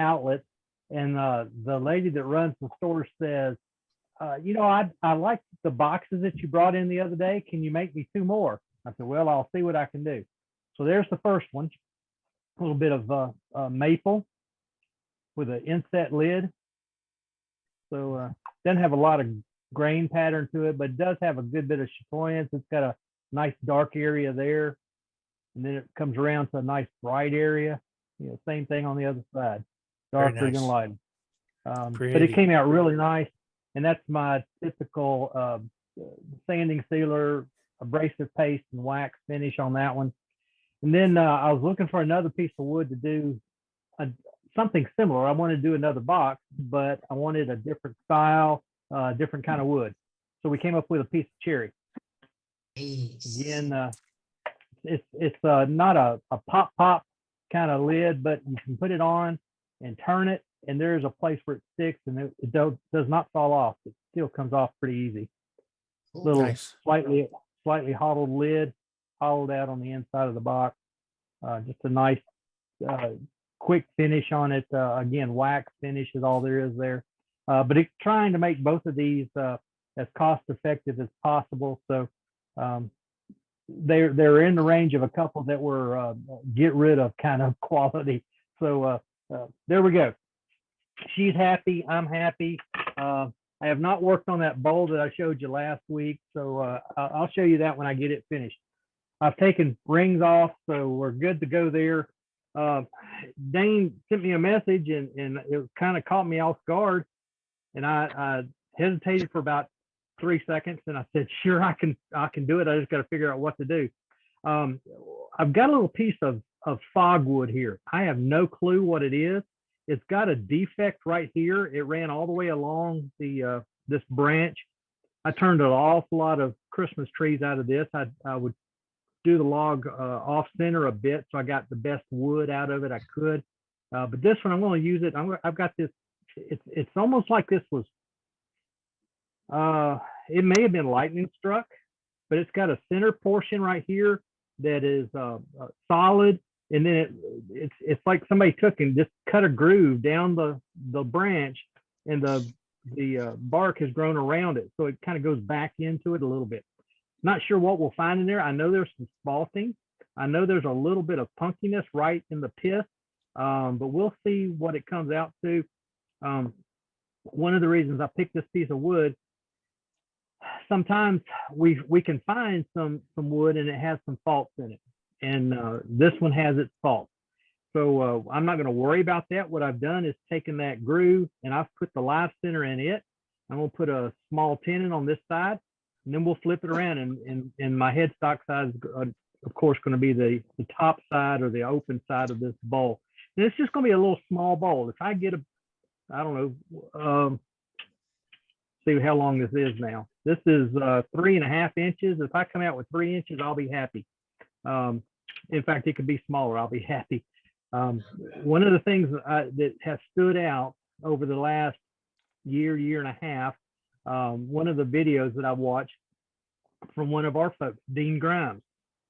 outlet, and the lady that runs the store says, you know, I like the boxes that you brought in the other day. Can you make me two more? I said, well, I'll see what I can do. So there's the first one, a little bit of maple with an inset lid. So doesn't have a lot of grain pattern to it, but it does have a good bit of chatoyance. It's got a nice dark area there, and then it comes around to a nice bright area. You know, same thing on the other side, darker nice. than light. But it came out really nice, and that's my typical sanding sealer, abrasive paste, and wax finish on that one. And then I was looking for another piece of wood to do something similar. I wanted to do another box, but I wanted a different style, different kind of wood. So we came up with a piece of cherry. Again, it's not a pop kind of lid, but you can put it on and turn it, and there's a place where it sticks, and it does not fall off. It still comes off pretty easy. Little Nice. slightly hollowed lid, hollowed out on the inside of the box. Just a nice quick finish on it. Again, wax finish is all there is there. But it's trying to make both of these as cost effective as possible. So they're in the range of a couple that were get rid of kind of quality. So there we go. She's happy. I'm happy. I have not worked on that bowl that I showed you last week, so I'll show you that when I get it finished. I've taken rings off, so we're good to go there. Dane sent me a message, and it kind of caught me off guard, and I hesitated for about 3 seconds, and I said, "Sure, I can do it. I just got to figure out what to do." I've got a little piece of fogwood here. I have no clue what it is. It's got a defect right here. It ran all the way along the this branch. I turned an awful lot of Christmas trees out of this. I would do the log off center a bit, so I got the best wood out of it I could. But this one, I'm going to use it. I've got this. It's almost like this was. It may have been lightning struck, but it's got a center portion right here that is solid. And then it's like somebody took and just cut a groove down the branch, and the bark has grown around it, so it kind of goes back into it a little bit. Not sure what we'll find in there. I know there's some spalting. I know there's a little bit of punkiness right in the pith, but we'll see what it comes out to. One of the reasons I picked this piece of wood, sometimes we can find some wood and it has some faults in it. And this one has its faults. So I'm not going to worry about that. What I've done is taken that groove and I've put the live center in it. I'm going to put a small tenon on this side, and then we'll flip it around. And my headstock side is, of course, going to be the top side or the open side of this bowl. And it's just going to be a little small bowl. If I get I don't know, see how long this is now. This is 3.5 inches. If I come out with 3 inches, I'll be happy. In fact, it could be smaller. I'll be happy. One of the things that has stood out over the last year and a half, one of the videos that I watched from one of our folks, Dean Grimes,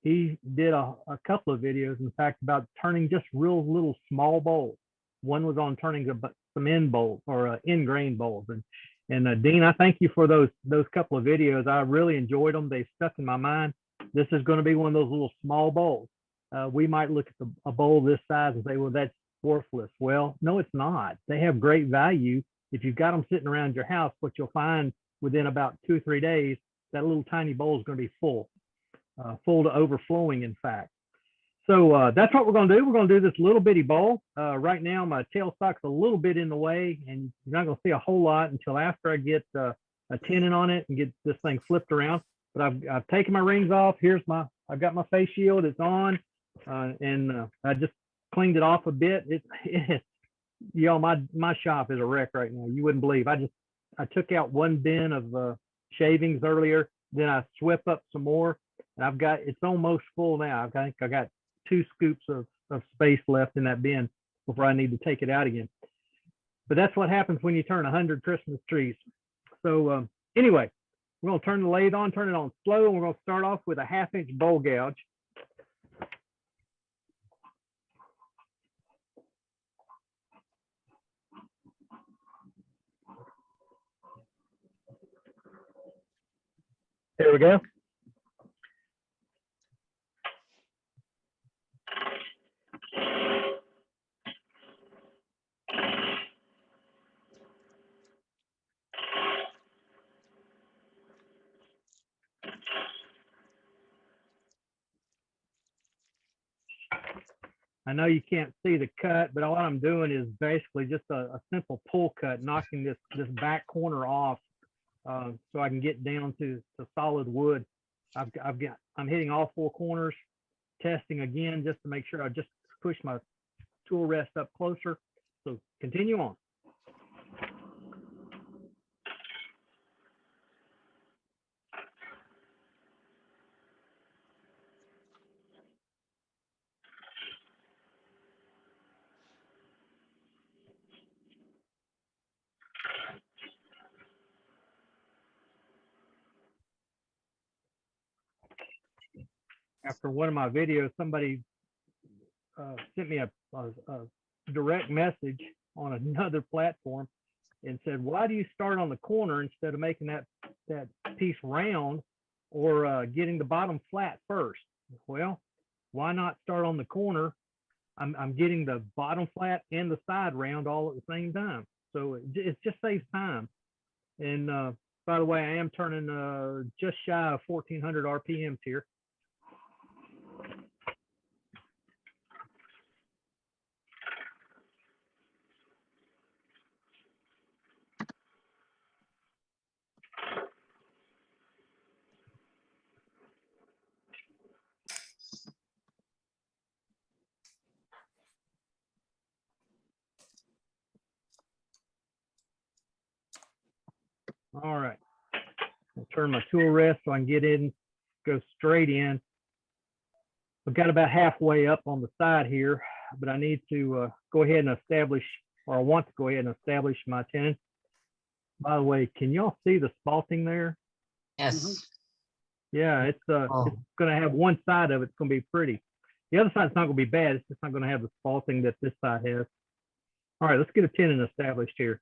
he did a couple of videos, in fact, about turning just real little small bowls. One was on turning some end bowls or end grain bowls. And Dean, I thank you for those couple of videos. I really enjoyed them. They stuck in my mind. This is going to be one of those little small bowls. We might look at a bowl this size and say, well, that's worthless. Well, no, it's not. They have great value. If you've got them sitting around your house, what you'll find within about 2 or 3 days, that little tiny bowl is going to be full to overflowing, in fact. So that's what we're going to do. We're going to do this little bitty bowl. Right now, my tailstock's a little bit in the way, and you're not going to see a whole lot until after I get a tenon on it and get this thing flipped around. But I've taken my rings off. I've got my face shield. It's on, and I just cleaned it off a bit. Y'all, my shop is a wreck right now. You wouldn't believe. I took out one bin of shavings earlier. Then I swept up some more, and it's almost full now. I got 2 scoops of space left in that bin before I need to take it out again. But that's what happens when you turn 100 Christmas trees. So anyway, we're going to turn the lathe on, turn it on slow, and we're going to start off with a 1/2 inch bowl gouge. There we go. I know you can't see the cut, but all I'm doing is basically just a simple pull cut, knocking this back corner off so I can get down to solid wood. I'm hitting all 4 corners, testing again just to make sure I just push my tool rest up closer. So continue on. After one of my videos, somebody sent me a direct message on another platform and said, why do you start on the corner instead of making that piece round or getting the bottom flat first? Well, why not start on the corner? I'm getting the bottom flat and the side round all at the same time. So it just saves time. And by the way, I am turning just shy of 1400 RPMs here. All right, I'll turn my tool rest so I can get in, go straight in. I've got about halfway up on the side here, but I need to go ahead and establish, or I want to go ahead and establish my tenon. By the way, can y'all see the spalting there? Yes. Yeah, it's going to have one side of it's going to be pretty. The other side's not going to be bad. It's just not going to have the spalting that this side has. All right, let's get a tenon established here.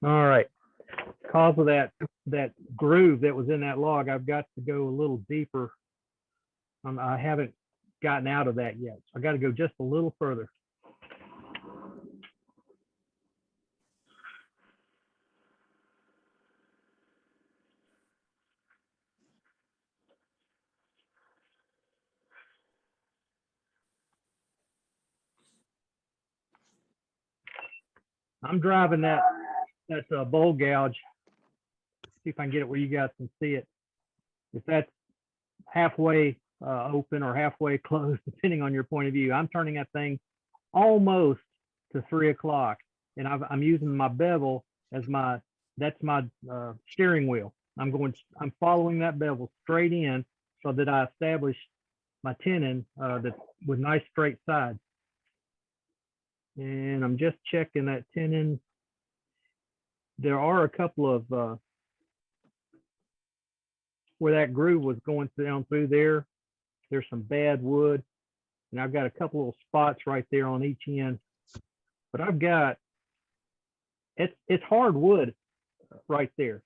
All right, because of that groove that was in that log, I've got to go a little deeper. I haven't gotten out of that yet. So I got to go just a little further. I'm driving that bowl gouge. See if I can get it where you guys can see it. If that's halfway open or halfway closed, depending on your point of view, I'm turning that thing almost to 3 o'clock, and I'm using my bevel as that's my steering wheel. I'm following that bevel straight in so that I establish my tenon that's with nice straight sides. And I'm just checking that tenon. There are a couple of where that groove was going down through there. There's some bad wood, and I've got a couple little spots right there on each end. But I've got it's hard wood right there,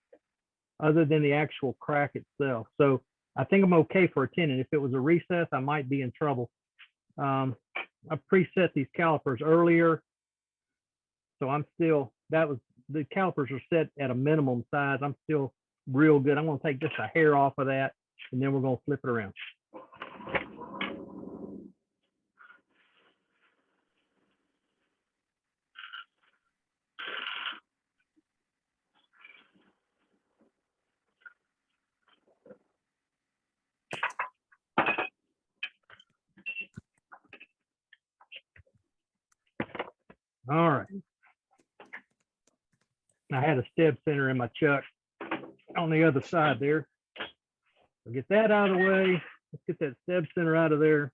other than the actual crack itself. So I think I'm okay for a tenon. If it was a recess, I might be in trouble. I preset these calipers earlier, so I'm still, the calipers are set at a minimum size. I'm still real good. I'm going to take just a hair off of that, and then we're going to flip it around. All right. I had a steb center in my chuck on the other side there. So get that out of the way. Let's get that steb center out of there.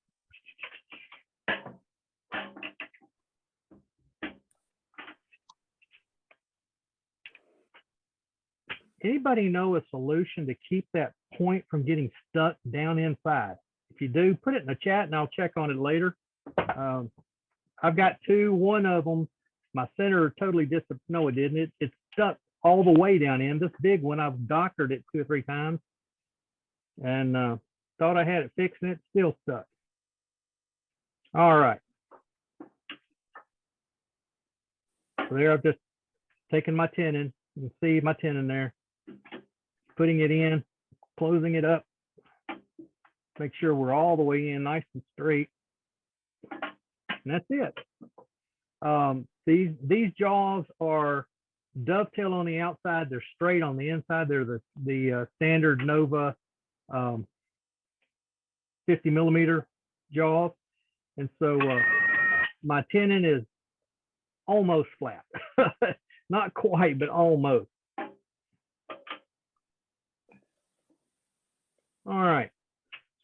Anybody know a solution to keep that point from getting stuck down inside? If you do, put it in the chat and I'll check on it later. I've got two. One of them, my center totally no, it didn't. It stuck all the way down in. This big one, I've doctored it 2 or 3 times and thought I had it fixed and it's still stuck. All right. So there, I've just taken my tenon. You can see my tenon there. Putting it in, closing it up. Make sure we're all the way in, nice and straight. And that's it. These jaws are dovetail on the outside. They're straight on the inside. They're the standard Nova 50 millimeter jaws. And so my tenon is almost flat. Not quite, but almost. All right.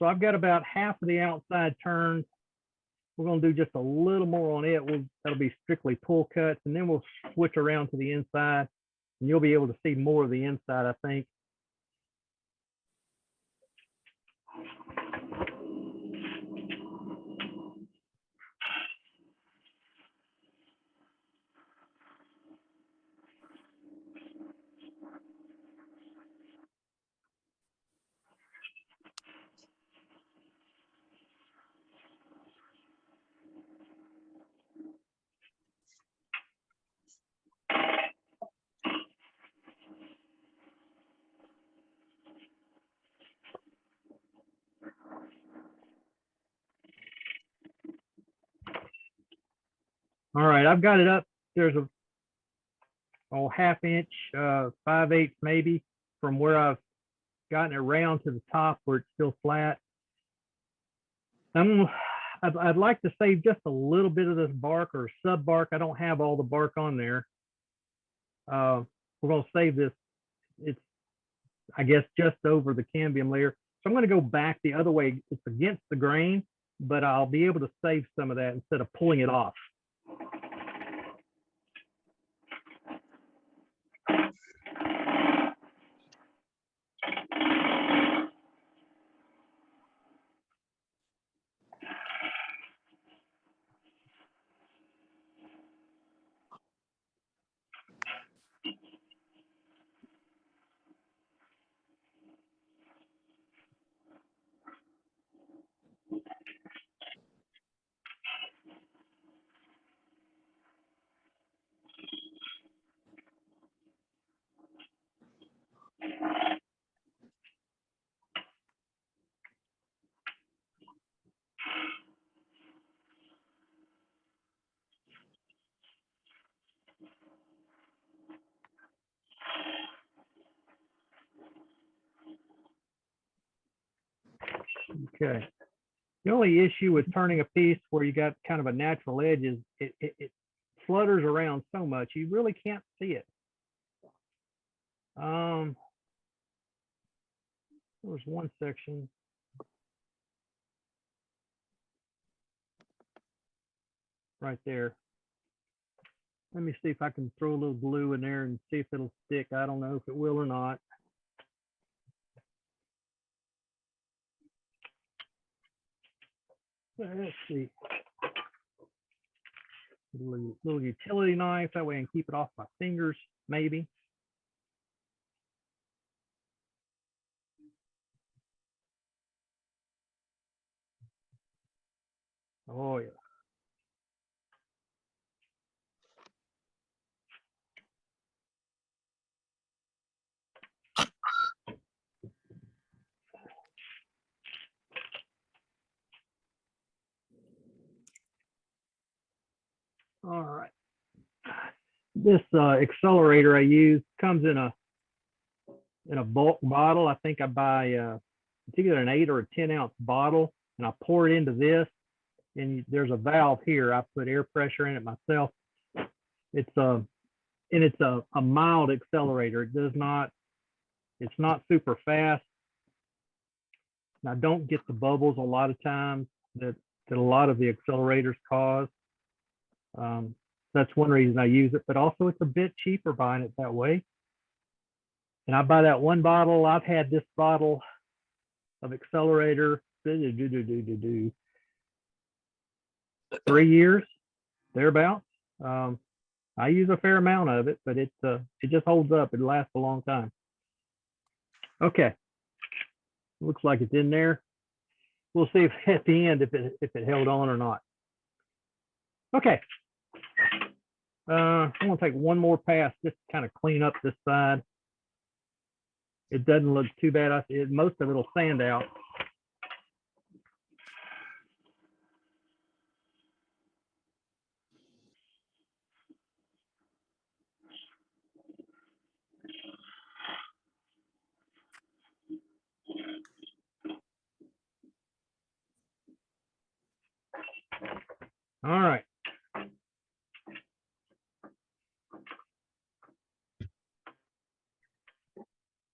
So I've got about half of the outside turned. We're going to do just a little more on it. That'll be strictly pull cuts, and then we'll switch around to the inside, and you'll be able to see more of the inside, I think. All right, I've got it up. There's a half inch, 5/8 maybe, from where I've gotten it round to the top where it's still flat. I'd like to save just a little bit of this bark or sub bark. I don't have all the bark on there. We're going to save this. It's, I guess, just over the cambium layer. So I'm going to go back the other way. It's against the grain, but I'll be able to save some of that instead of pulling it off. Okay. The only issue with turning a piece where you got kind of a natural edge is it flutters around so much you really can't see it. There was one section. Right there. Let me see if I can throw a little glue in there and see if it'll stick. I don't know if it will or not. Let's see. Little utility knife, that way I can keep it off my fingers, maybe. Oh yeah. All right. This accelerator I use comes in a bulk bottle. I think I buy it's either an 8 or a 10-ounce bottle, and I pour it into this. And there's a valve here. I put air pressure in it myself. It's and it's a mild accelerator. It's not super fast. I don't get the bubbles a lot of times that a lot of the accelerators cause. That's one reason I use it, but also it's a bit cheaper buying it that way. And I buy that one bottle. I've had this bottle of accelerator 3 years, thereabouts. I use a fair amount of it, but it just holds up. It lasts a long time. Okay, looks like it's in there. We'll see if at the end if it held on or not. Okay, I'm gonna take one more pass just to kind of clean up this side. It doesn't look too bad. Most of it will sand out. All right.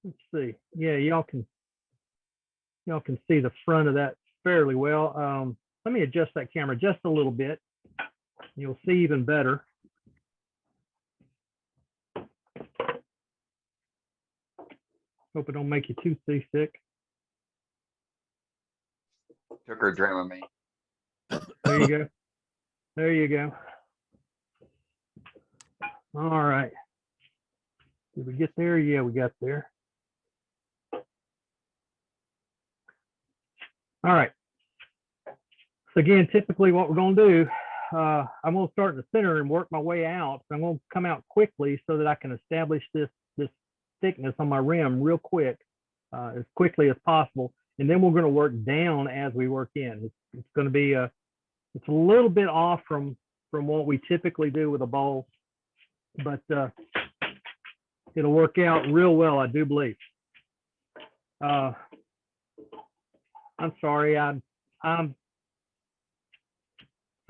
Let's see. Yeah, y'all can see the front of that fairly well. Let me adjust that camera just a little bit. You'll see even better. Hope it don't make you too seasick. Took her dream of me. There you go. There you go. All right. Did we get there? Yeah, we got there. All right. So again, typically what we're going to do, I'm going to start in the center and work my way out. I'm going to come out quickly so that I can establish this thickness on my rim real quick, as quickly as possible. And then we're going to work down as we work in. It's going to be it's a little bit off from what we typically do with a bowl, but it'll work out real well, I do believe. I'm sorry, I'm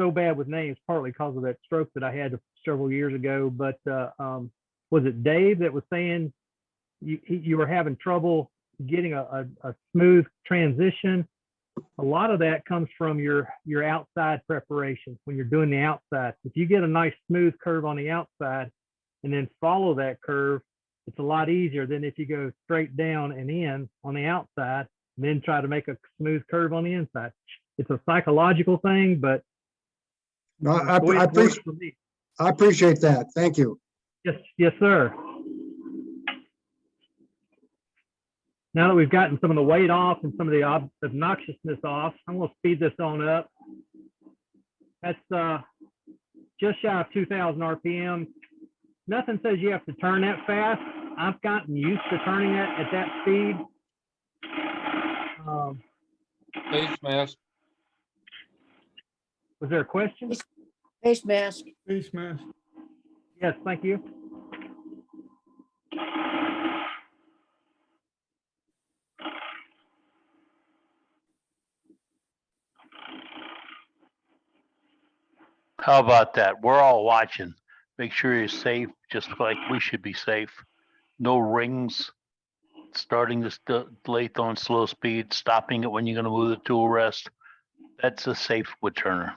so bad with names, partly because of that stroke that I had several years ago. But was it Dave that was saying you were having trouble getting a smooth transition? A lot of that comes from your outside preparation when you're doing the outside. If you get a nice smooth curve on the outside and then follow that curve, it's a lot easier than if you go straight down and in on the outside and then try to make a smooth curve on the inside. It's a psychological thing, but no, I appreciate that. Thank you. Yes, sir. Now that we've gotten some of the weight off and some of the obnoxiousness off, I'm going to speed this on up. That's just shy of 2,000 RPM. Nothing says you have to turn that fast. I've gotten used to turning it at that speed. Face mask. Was there a question? Face mask. Face mask. Yes, thank you. How about that? We're all watching. Make sure you're safe, just like we should be safe. No rings. Starting this lathe on slow speed, stopping it when you're going to move the tool rest. That's a safe wood turner.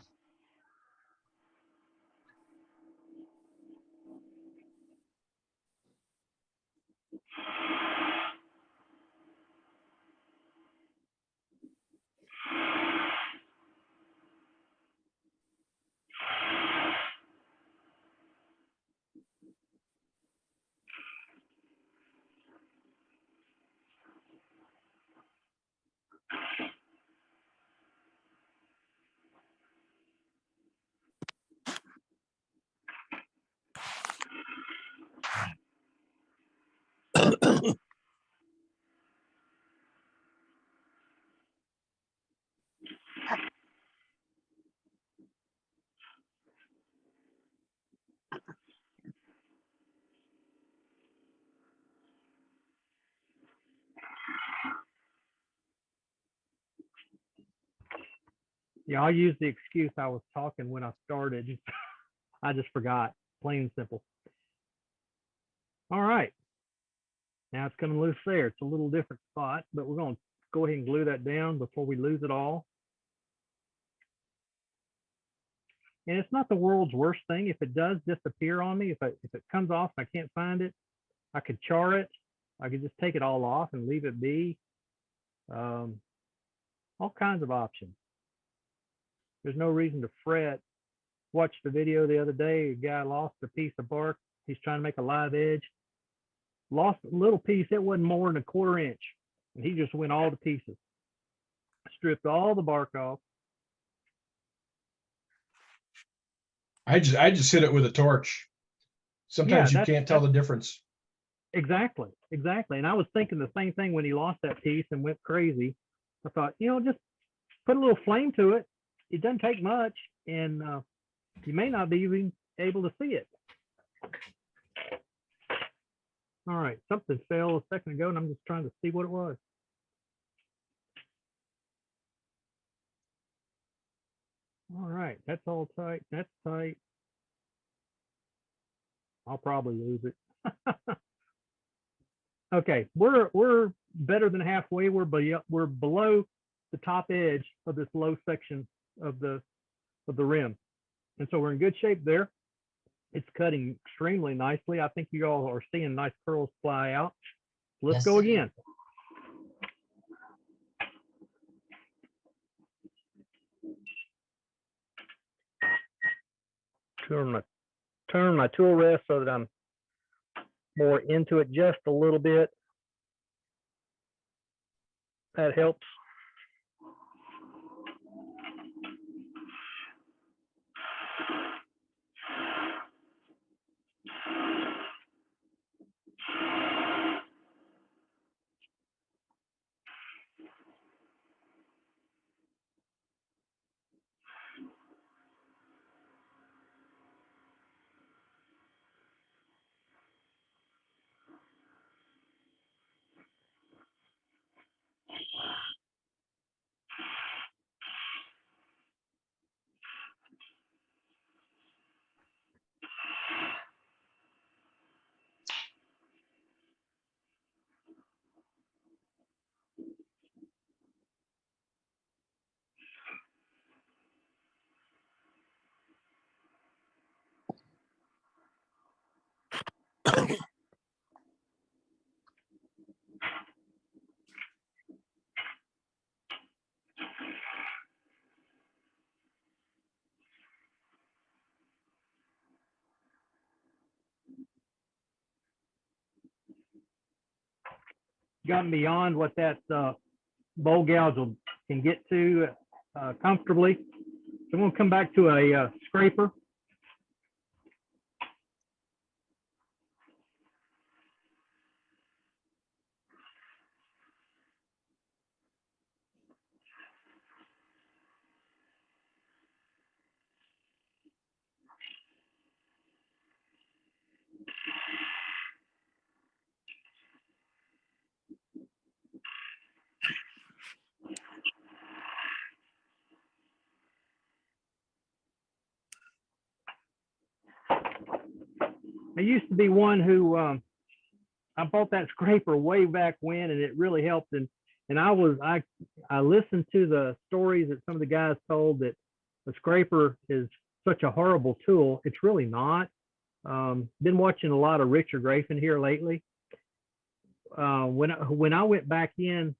Yeah, I'll use the excuse I was talking when I started. I just forgot, plain and simple. All right. Now it's coming loose there. It's a little different spot, but we're going to go ahead and glue that down before we lose it all. And it's not the world's worst thing if it does disappear on me. If it comes off and I can't find it, I could char it. I could just take it all off and leave it be. All kinds of options. There's no reason to fret. Watched the video the other day. A guy lost a piece of bark. He's trying to make a live edge. Lost a little piece. It wasn't more than a 1/4 inch. And he just went all to pieces. Stripped all the bark off. I just hit it with a torch. Sometimes you that's- can't tell the difference. Exactly. And I was thinking the same thing when he lost that piece and went crazy. I thought, just put a little flame to it. It doesn't take much, and you may not be even able to see it. All right, something fell a second ago, and I'm just trying to see what it was. All right, that's all tight. That's tight. I'll probably lose it. Okay, we're better than halfway. We're below the top edge of this low section of the rim, and so we're in good shape there. It's cutting extremely nicely. I think you all are seeing nice curls fly out. Let's Yes, go sir. again. Turn my tool rest so that I'm more into it just a little bit. That helps. Gotten beyond what that bowl gouge can get to comfortably. So I'm going to come back to a scraper. I used to be one who I bought that scraper way back when, and it really helped. And I listened to the stories that some of the guys told that the scraper is such a horrible tool. It's really not. Been watching a lot of Richard Grafen here lately. When I went back in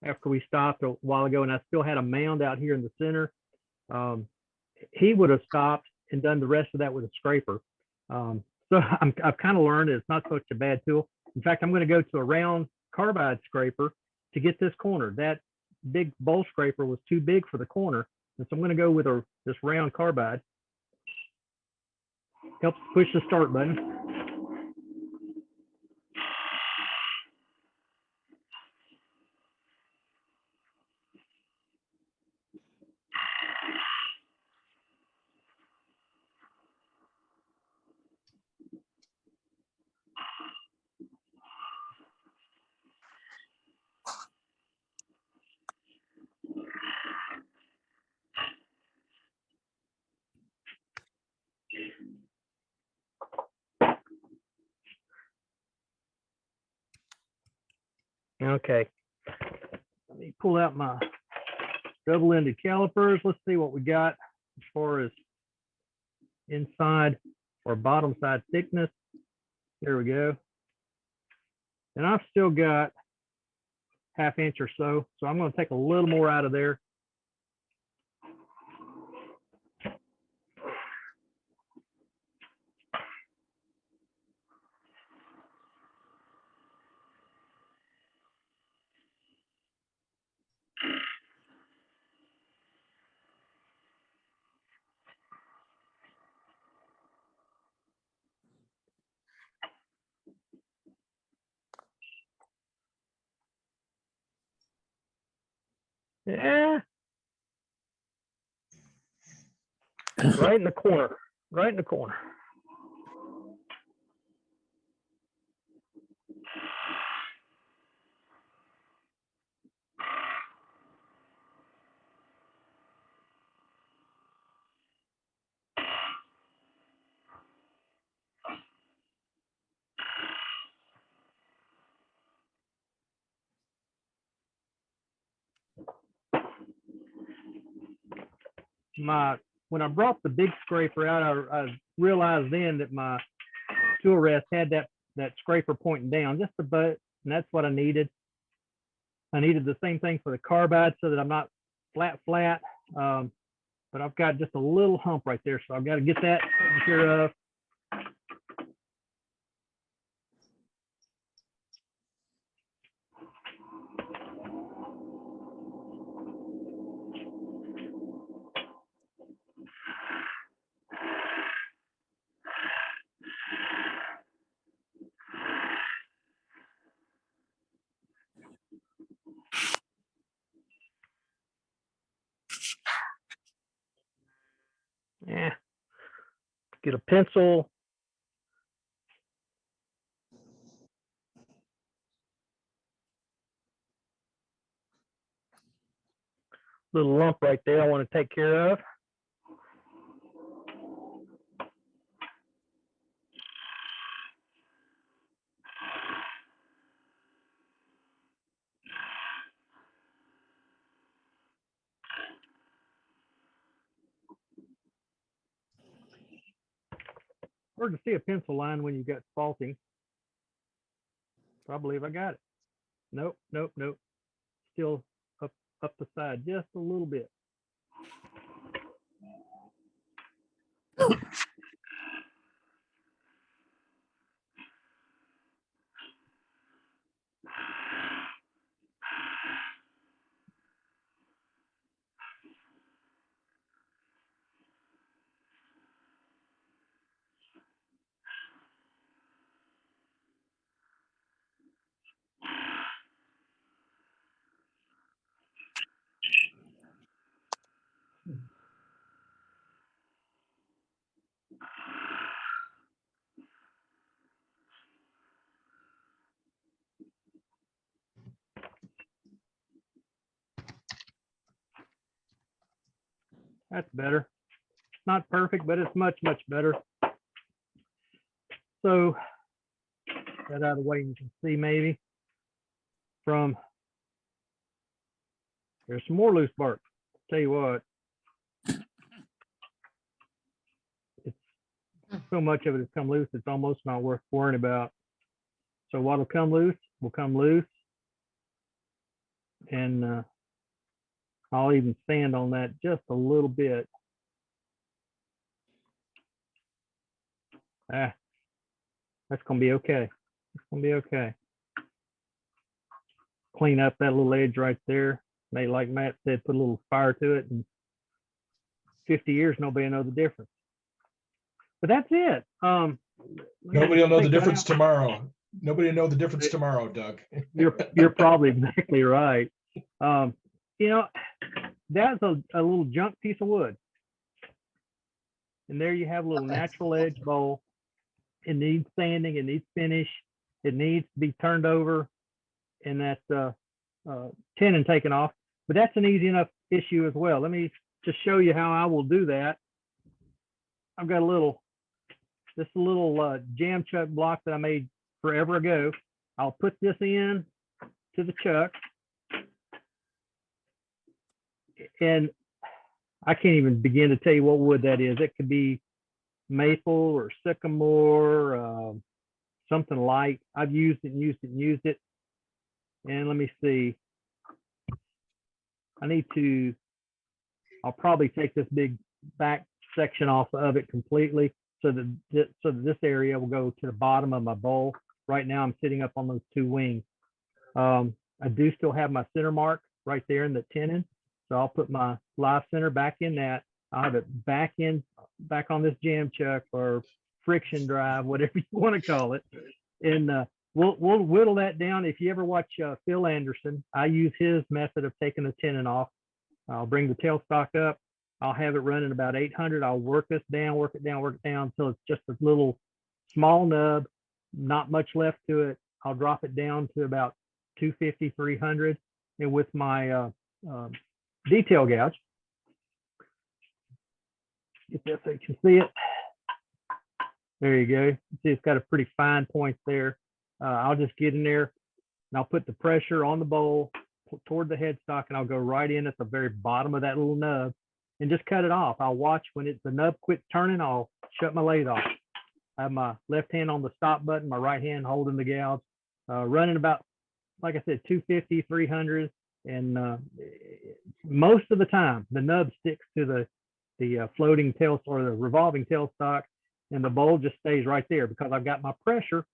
after we stopped a while ago, and I still had a mound out here in the center, he would have stopped and done the rest of that with a scraper. So I've kind of learned it's not such a bad tool. In fact, I'm going to go to a round carbide scraper to get this corner. That big bowl scraper was too big for the corner, and so I'm going to go with this round carbide. Helps push the start button. Okay. Let me pull out my double-ended calipers. Let's see what we got as far as inside or bottom side thickness. There we go. And I've still got ½ inch or so. So I'm going to take a little more out of there. Yeah. Right in the corner. Right in the corner. When I brought the big scraper out, I realized then that my tool rest had that scraper pointing down just a bit, and that's what I needed. I needed the same thing for the carbide so that I'm not flat. But I've got just a little hump right there, so I've got to get that taken care of. Yeah. Get a pencil. Little lump right there I want to take care of. Hard to see a pencil line when you've got faulting. So I believe I got it. Nope. Still up the side just a little bit. That's better. It's not perfect, but it's much better. So that out of the way, you can see maybe from there's some more loose bark. Tell you what, it's so much of it has come loose, it's almost not worth worrying about. So what'll come loose will come loose. And I'll even sand on that just a little bit. That's gonna be okay. It's gonna be okay. Clean up that little edge right there. May, like Matt said, put a little fire to it, and 50 years nobody will know the difference. But that's it. Nobody will know the take that difference out. tomorrow. Nobody will know the difference tomorrow, Doug. You're probably exactly right. You know, that's a little junk piece of wood. And there you have a little natural edge bowl. It needs sanding, it needs finish, it needs to be turned over and that tenon taken off. But that's an easy enough issue as well. Let me just show you how I will do that. I've got a little jam chuck block that I made forever ago. I'll put this in to the chuck. And I can't even begin to tell you what wood that is. It could be maple or sycamore, something light. I've used it and used it and used it. And let me see. I'll probably take this big back section off of it completely so that this area will go to the bottom of my bowl. Right now I'm sitting up on those two wings. I do still have my center mark right there in the tenon. So I'll put my live center back in that. I'll have it back on this jam chuck or friction drive, whatever you want to call it. And we'll whittle that down. If you ever watch Phil Anderson, I use his method of taking the tenon off. I'll bring the tailstock up. I'll have it running about 800. I'll work this down, work it down until it's just a little small nub, not much left to it. I'll drop it down to about 250, 300. And with my detail gouge, get this so you can see it. There you go. See, it's got a pretty fine point there. I'll just get in there and I'll put the pressure on the bowl toward the headstock, and I'll go right in at the very bottom of that little nub and just cut it off. I'll watch when the nub quits turning, I'll shut my lathe off. I have my left hand on the stop button, my right hand holding the gouge, running about, like I said, 250, 300. And most of the time, the nub sticks to the floating tail or the revolving tailstock, and the bowl just stays right there because I've got my pressure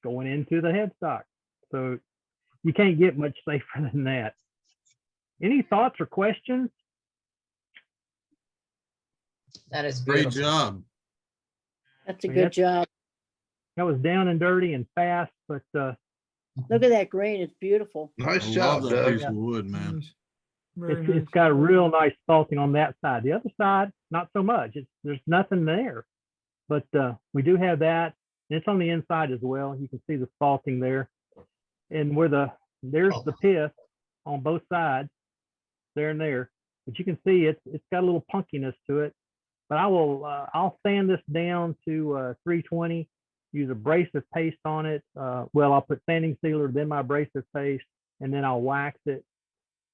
going into the headstock. So you can't get much safer than that. Any thoughts or questions? That is Great beautiful. job. That's a Yeah. good job. That was down and dirty and fast, but Look at that grain. It's beautiful. Nice I job, love that that. piece of wood, man. it's got a real nice salting on that side. The other side, not so much. There's nothing there, but we do have that. And it's on the inside as well. You can see the salting there, and there's the pith on both sides, there and there. But you can see it's got a little punkiness to it. But I'll sand this down to 320. Use abrasive paste on it. I'll put sanding sealer, then my abrasive paste, and then I'll wax it.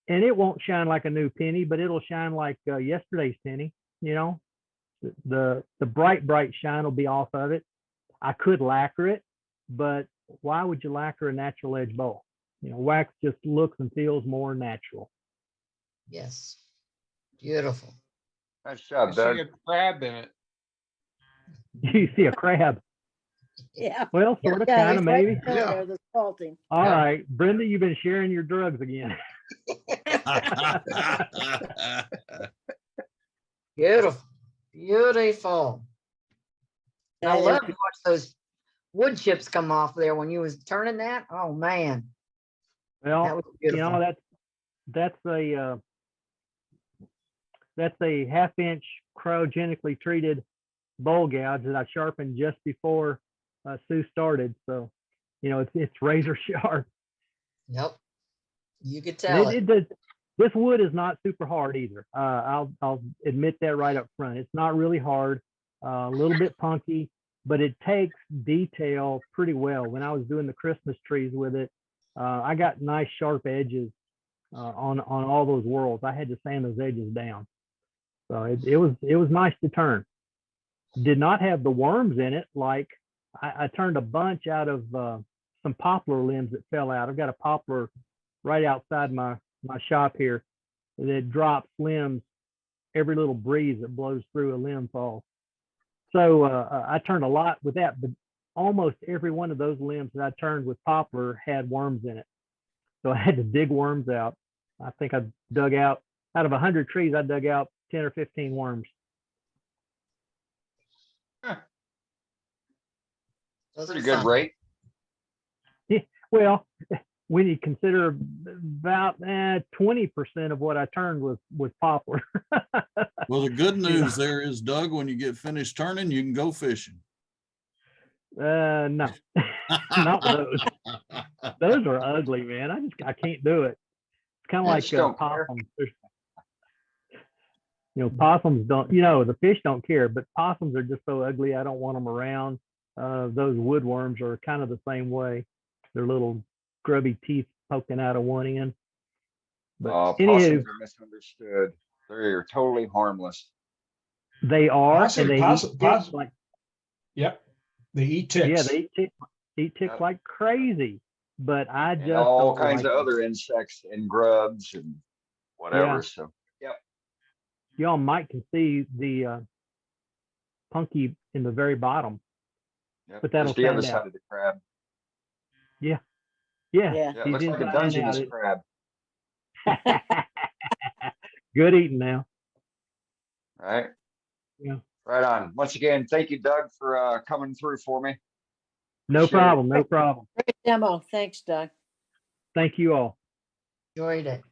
And it won't shine like a new penny, but it'll shine like yesterday's penny. You know, the bright shine will be off of it. I could lacquer it, but why would you lacquer a natural edge bowl? You know, wax just looks and feels more natural. Yes. Beautiful. Nice I job, see Doug. a crab in it. You see a crab? Yeah. Well, sort of, Yeah, kind it's of, right maybe. there, Yeah. the salting. All Yeah. right, Brenda, you've been sharing your drugs again. Beautiful. Beautiful. And I That is love to watch those wood chips come off there when you was turning that. Oh, man. That Well, was you beautiful. know, that's a half-inch cryogenically treated bowl gouge that I sharpened just before Sue started. So, you know, it's razor sharp. Yep. You could And tell it. this wood is not super hard either. I'll admit that right up front. It's not really hard, a little bit punky, but it takes detail pretty well. When I was doing the Christmas trees with it, I got nice sharp edges on all those whorls. I had to sand those edges down. So it was nice to turn. Did not have the worms in it. Like I turned a bunch out of some poplar limbs that fell out. I've got a poplar right outside my shop here that drops limbs every little breeze that blows through a limb falls. So I turned a lot with that, but almost every one of those limbs that I turned with poplar had worms in it. So I had to dig worms out. I think I dug out of 100 trees, I dug out 10 or 15 worms. Those Pretty are good fun. rate. Well, when you consider about 20% of what I turned was poplar. Well, the good news there is, Doug, when you get finished turning, you can go fishing. No, not those. Those are ugly, man. I can't do it. It's kind of I like just don't care. possums. You know, possums don't. You know, the fish don't care, but possums are just so ugly. I don't want them around. Those woodworms are kind of the same way. They're little grubby teeth poking out of one end. But Possums anywho, are misunderstood. They're totally harmless. they are, Possum- and they possum- eat ticks possum- like, Yep. They eat yeah, ticks. they eat ticks Yep. like crazy. But I And just all don't kinds like of it. other insects and grubs and whatever. Yeah. So, Y'all might can see the punky in the very bottom. yep, But that'll there's the other stand out. side of the crab. Yeah, Yeah. Yeah, it he's looks like a inside and Dungeness out. crab. Good eating now. Right? Yeah. Right on. Once again, thank you, Doug, for coming through for me. No Appreciate it. problem. No problem. Great demo. Thanks, Doug. Thank you all. Enjoyed it.